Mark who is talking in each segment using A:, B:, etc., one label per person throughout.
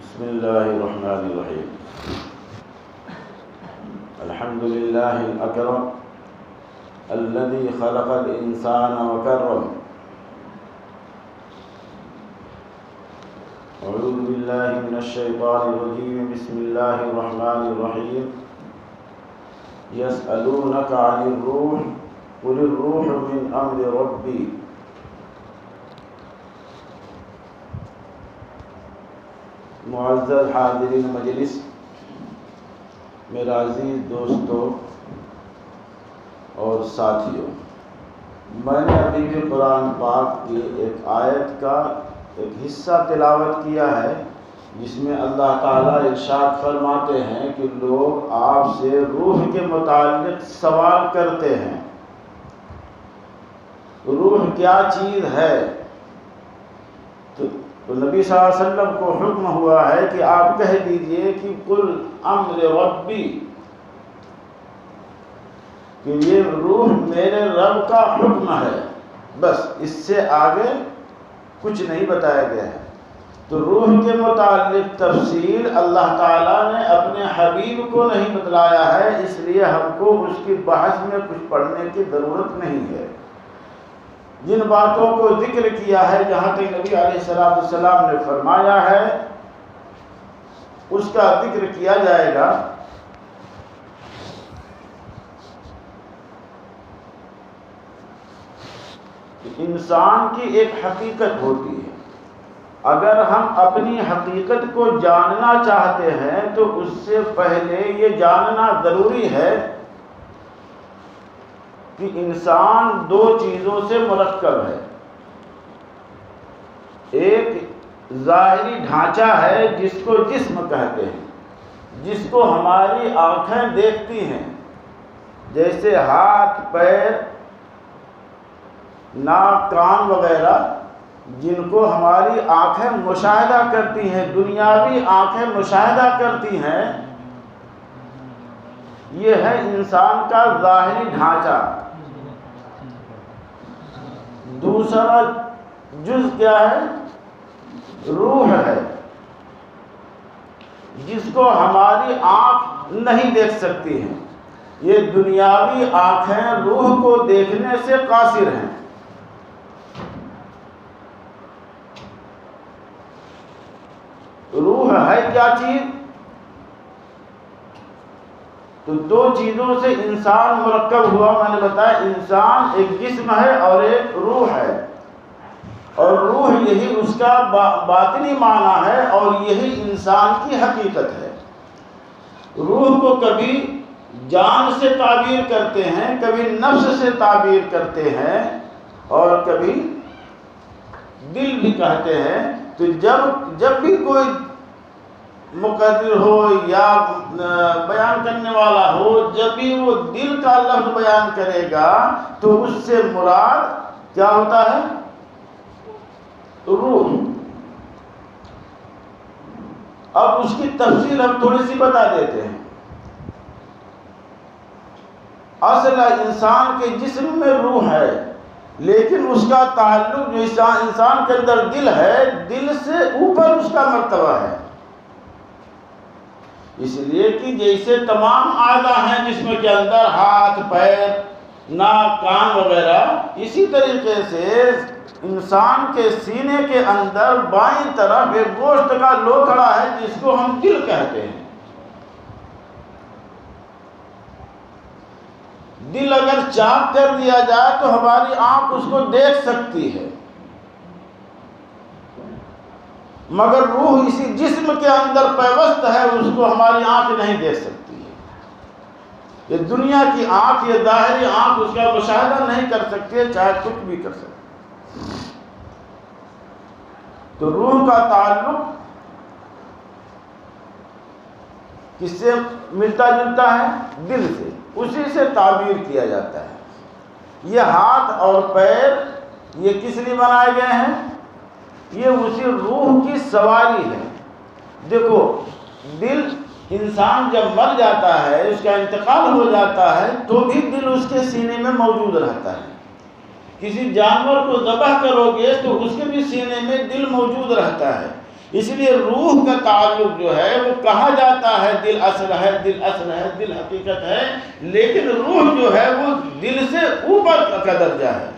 A: بسم اللہ الرحمن الرحیم الحمد للہ الاکرم الذي خلق الانسان وکرم اعوذ باللہ من الشیطان الرجیم بسم اللہ الرحمن الرحیم یسألونک عن الروح قل الروح من امر ربی. معزز حاضرین مجلس، میرا عزیز دوستوں اور ساتھیوں، میں نے ابھی بھی قرآن پاک کی ایک آیت کا ایک حصہ تلاوت کیا ہے جس میں اللہ تعالیٰ ارشاد فرماتے ہیں کہ لوگ آپ سے روح کے متعلق سوال کرتے ہیں. روح کیا چیز ہے؟ تو نبی صلی اللہ علیہ وسلم کو حکم ہوا ہے کہ آپ کہہ دیجئے کہ قل امر ربی، کہ یہ روح میرے رب کا حکم ہے. بس اس سے آگے کچھ نہیں بتایا گیا ہے. تو روح کے متعلق تفصیل اللہ تعالیٰ نے اپنے حبیب کو نہیں بتلایا ہے، اس لیے ہم کو اس کی بحث میں کچھ پڑھنے کی ضرورت نہیں ہے. جن باتوں کو ذکر کیا ہے، جہاں تک نبی علیہ السلام نے فرمایا ہے، اس کا ذکر کیا جائے گا. انسان کی ایک حقیقت ہوتی ہے. اگر ہم اپنی حقیقت کو جاننا چاہتے ہیں تو اس سے پہلے یہ جاننا ضروری ہے کہ انسان دو چیزوں سے مرکب ہے. ایک ظاہری ڈھانچہ ہے جس کو جسم کہتے ہیں، جس کو ہماری آنکھیں دیکھتی ہیں، جیسے ہاتھ، پیر، ناک، کان وغیرہ، جن کو ہماری آنکھیں مشاہدہ کرتی ہیں، دنیاوی آنکھیں مشاہدہ کرتی ہیں. یہ ہے انسان کا ظاہری ڈھانچہ. دوسرا جز کیا ہے؟ روح ہے، جس کو ہماری آنکھ نہیں دیکھ سکتی ہے. یہ دنیاوی آنکھیں روح کو دیکھنے سے قاصر ہیں. روح ہے کیا چیز؟ تو دو چیزوں سے انسان مرکب ہوا. میں نے بتایا انسان ایک جسم ہے اور ایک روح ہے، اور روح یہی اس کا باطنی معنی ہے اور یہی انسان کی حقیقت ہے. روح کو کبھی جان سے تعبیر کرتے ہیں، کبھی نفس سے تعبیر کرتے ہیں، اور کبھی دل بھی کہتے ہیں. تو جب بھی کوئی مقرر ہو یا بیان کرنے والا ہو، جب بھی وہ دل کا لفظ بیان کرے گا تو اس سے مراد کیا ہوتا ہے؟ روح. اب اس کی تفصیل ہم تھوڑی سی بتا دیتے ہیں. اصل انسان کے جسم میں روح ہے، لیکن اس کا تعلق جو انسان کے اندر دل ہے، دل سے اوپر اس کا مرتبہ ہے. اس لیے کہ جیسے تمام اعضاء ہیں جسم کے اندر، ہاتھ، پیر، ناک، کان وغیرہ، اسی طریقے سے انسان کے سینے کے اندر بائیں طرف ایک گوشت کا لوتھڑا ہے جس کو ہم دل کہتے ہیں. دل اگر چاک کر دیا جائے تو ہماری آنکھ اس کو دیکھ سکتی ہے، مگر روح اسی جسم کے اندر پیوست ہے، اس کو ہماری آنکھ نہیں دیکھ سکتی ہے. یہ دنیا کی آنکھ، یہ ظاہری آنکھ اس کا مشاہدہ نہیں کر سکتی ہے، چاہے کچھ بھی کر سکتی. تو روح کا تعلق کس سے ملتا جلتا ہے؟ دل سے. اسی سے تعبیر کیا جاتا ہے. یہ ہاتھ اور پیر یہ کس لیے بنائے گئے ہیں؟ یہ اسی روح کی سواری ہے. دیکھو، دل انسان جب مر جاتا ہے، اس کا انتقال ہو جاتا ہے، تو بھی دل اس کے سینے میں موجود رہتا ہے. کسی جانور کو ذبح کرو گے تو اس کے بھی سینے میں دل موجود رہتا ہے. اس لیے روح کا تعلق جو ہے وہ کہا جاتا ہے دل اصل ہے، دل اصل ہے، دل حقیقت ہے، لیکن روح جو ہے وہ دل سے اوپر کا درجہ ہے،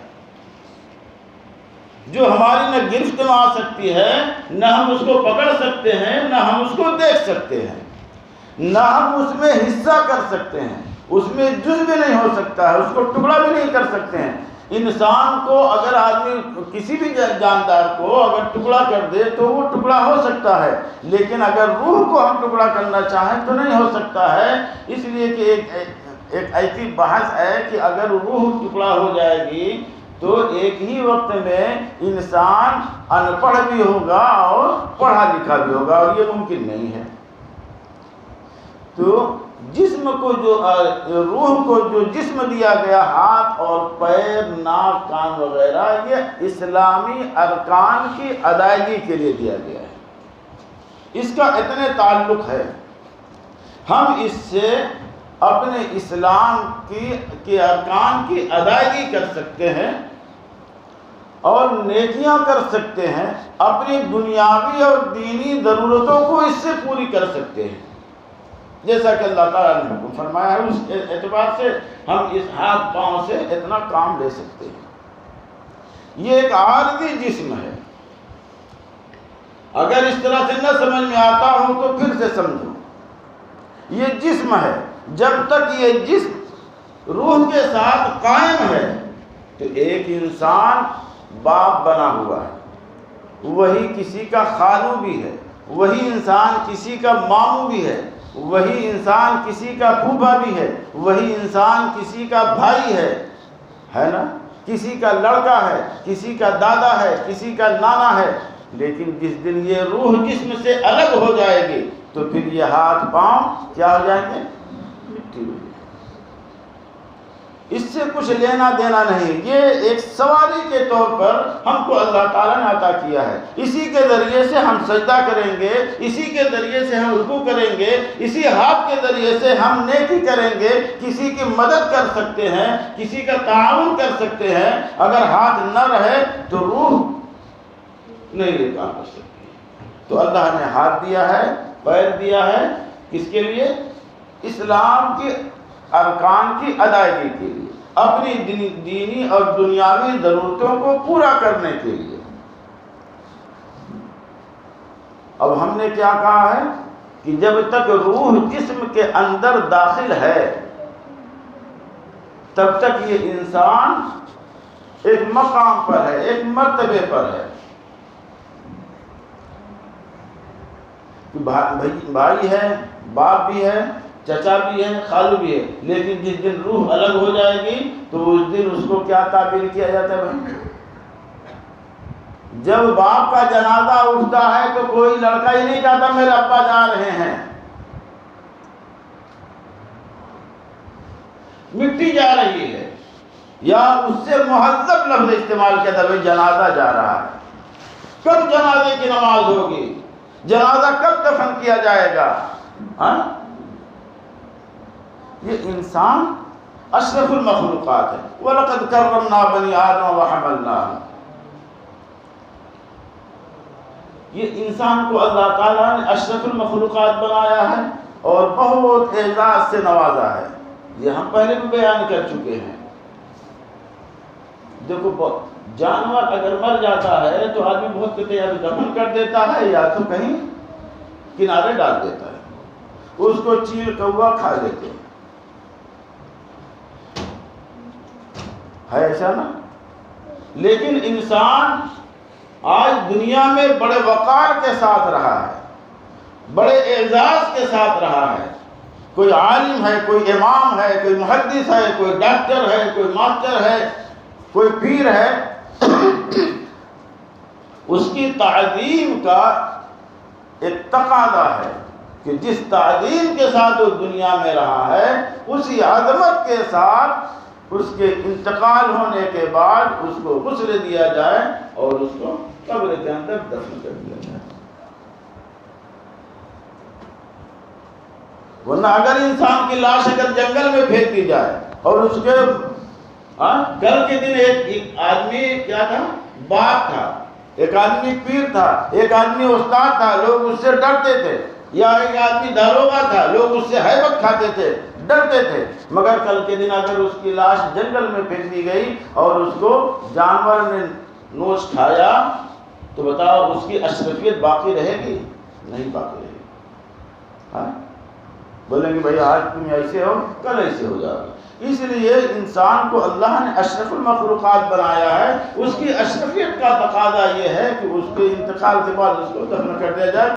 A: جو ہماری نہ گرفت میں آ سکتی ہے، نہ ہم اس کو پکڑ سکتے ہیں، نہ ہم اس کو دیکھ سکتے ہیں، نہ ہم اس میں حصہ کر سکتے ہیں، اس میں جز بھی نہیں ہو سکتا ہے، اس کو ٹکڑا بھی نہیں کر سکتے ہیں۔ انسان کو اگر آدمی کسی بھی جاندار کو اگر ٹکڑا کر دے تو وہ ٹکڑا ہو سکتا ہے، لیکن اگر روح کو ہم ٹکڑا کرنا چاہیں تو نہیں ہو سکتا ہے۔ اس لیے کہ ایک ایسی بحث ہے کہ اگر روح ٹکڑا ہو جائے گی تو ایک ہی وقت میں انسان ان پڑھ بھی ہوگا اور پڑھا لکھا بھی ہوگا، اور یہ ممکن نہیں ہے۔ تو جسم کو جو روح کو جو جسم دیا گیا، ہاتھ اور پیر، ناک، کان وغیرہ، یہ اسلامی ارکان کی ادائیگی کے لیے دیا گیا ہے، اس کا اتنے تعلق ہے۔ ہم اس سے اپنے اسلام کے ارکان کی ادائیگی کر سکتے ہیں اور نیکیاں کر سکتے ہیں، اپنی دنیاوی اور دینی ضرورتوں کو اس سے پوری کر سکتے ہیں، جیسا کہ اللہ تعالیٰ نے حکم فرمایا ہے۔ اس اعتبار سے ہم اس ہاتھ پاؤں سے اتنا کام لے سکتے ہیں۔ یہ ایک عارضی جسم ہے، اگر اس طرح سے نہ سمجھ میں آتا ہو تو پھر سے سمجھو۔ یہ جسم ہے، جب تک یہ جسم روح کے ساتھ قائم ہے تو ایک انسان باپ بنا ہوا ہے، وہی کسی کا خالو بھی ہے، وہی انسان کسی کا ماموں بھی ہے، وہی انسان کسی کا پھوپھا بھی ہے، وہی انسان کسی کا بھائی ہے نا، کسی کا لڑکا ہے، کسی کا دادا ہے، کسی کا نانا ہے۔ لیکن جس دن یہ روح جسم سے الگ ہو جائے گی تو پھر یہ ہاتھ پاؤں کیا ہو جائیں گے؟ مٹی ہو جائیں گے۔ اس سے کچھ لینا دینا نہیں، یہ ایک سواری کے طور پر ہم کو اللہ تعالیٰ نے عطا کیا ہے۔ اسی کے ذریعے سے ہم سجدہ کریں گے، اسی کے ذریعے سے ہم رکوع کریں گے، اسی ہاتھ کے ذریعے سے ہم نیکی کریں گے، کسی کی مدد کر سکتے ہیں، کسی کا تعاون کر سکتے ہیں۔ اگر ہاتھ نہ رہے تو روح نہیں یہ کام کر سکتی۔ تو اللہ نے ہاتھ دیا ہے، پیر دیا ہے، کس کے لیے؟ اسلام کی ارکان کی ادائیگی کے لیے، اپنی دینی اور دنیاوی ضرورتوں کو پورا کرنے کے لیے۔ اب ہم نے کیا کہا ہے کہ جب تک روح جسم کے اندر داخل ہے تب تک یہ انسان ایک مقام پر ہے، ایک مرتبے پر ہے۔ بھائی ہے، باپ بھی ہے، چچا بھی ہے، خالو بھی ہے، لیکن جس دن روح الگ ہو جائے گی تو اس دن اس کو کیا تعبیر کیا جاتا ہے بھائی؟ جب باپ کا جنازہ اٹھتا ہے تو کوئی لڑکا ہی نہیں چاہتا میرے ابا جا رہے ہیں، مٹی جا رہی ہے، یا اس سے مہذب لفظ استعمال کیا تھا، جنازہ جا رہا ہے۔ کب جنازے کی نماز ہوگی؟ جنازہ کب دفن کیا جائے گا؟ یہ انسان اشرف المخلوقات ہے۔ وَلَقَدْ كَرَّمْنَا بَنِي آدَمَ وَحَمَلْنَاهُمْ۔ یہ انسان کو اللہ تعالیٰ نے اشرف المخلوقات بنایا ہے اور بہت اعزاز سے نوازا ہے۔ یہ ہم پہلے بھی بیان کر چکے ہیں۔ دیکھو جانور اگر مر جاتا ہے تو آدمی بہت کہتے ہیں دفن کر دیتا ہے یا تو کہیں کنارے ڈال دیتا ہے، اس کو چیل کوا کھا لیتے ہیں، ہے ایسا نا؟ لیکن انسان آج دنیا میں بڑے وقار کے ساتھ رہا ہے، بڑے اعزاز کے ساتھ رہا ہے۔ کوئی عالم ہے، کوئی امام ہے، کوئی محدث ہے، کوئی ڈاکٹر ہے، کوئی ماسٹر ہے، کوئی پیر ہے، اس کی تعظیم کا ایک تقاضا ہے کہ جس تعظیم کے ساتھ وہ دنیا میں رہا ہے اسی عظمت کے ساتھ اس کے انتقال ہونے کے بعد اس کو غسل دیا جائے اور اس کو قبر کے اندر دفن کر دیا جائے۔ ورنہ اگر انسان کی لاش اگر جنگل میں پھینک دی جائے اور اس کے کل کے دن ایک آدمی کیا تھا، باپ تھا، ایک آدمی پیر تھا، ایک آدمی استاد تھا، لوگ اس سے ڈرتے تھے، یا ایک آدمی داروغہ تھا، لوگ اس سے ہیبت کھاتے تھے، ڈرتے تھے، مگر کل کے دن اگر اس کی لاش جنگل میں پھینک دی گئی اور اس کو جانور نے نوچ کھایا تو بتاؤ اس کی اشرفیت باقی رہے گی؟ نہیں باقی رہے گی۔ ہاں بولیں گے بھائی آج تم ایسے ہو، کل ایسے ہو جاؤ گے۔ اس لیے انسان کو اللہ نے اشرف المخلوقات بنایا ہے، اس کی اشرفیت کا تقاضا یہ ہے کہ اس کے انتقال کے بعد اس کو دفن کر دیا جائے۔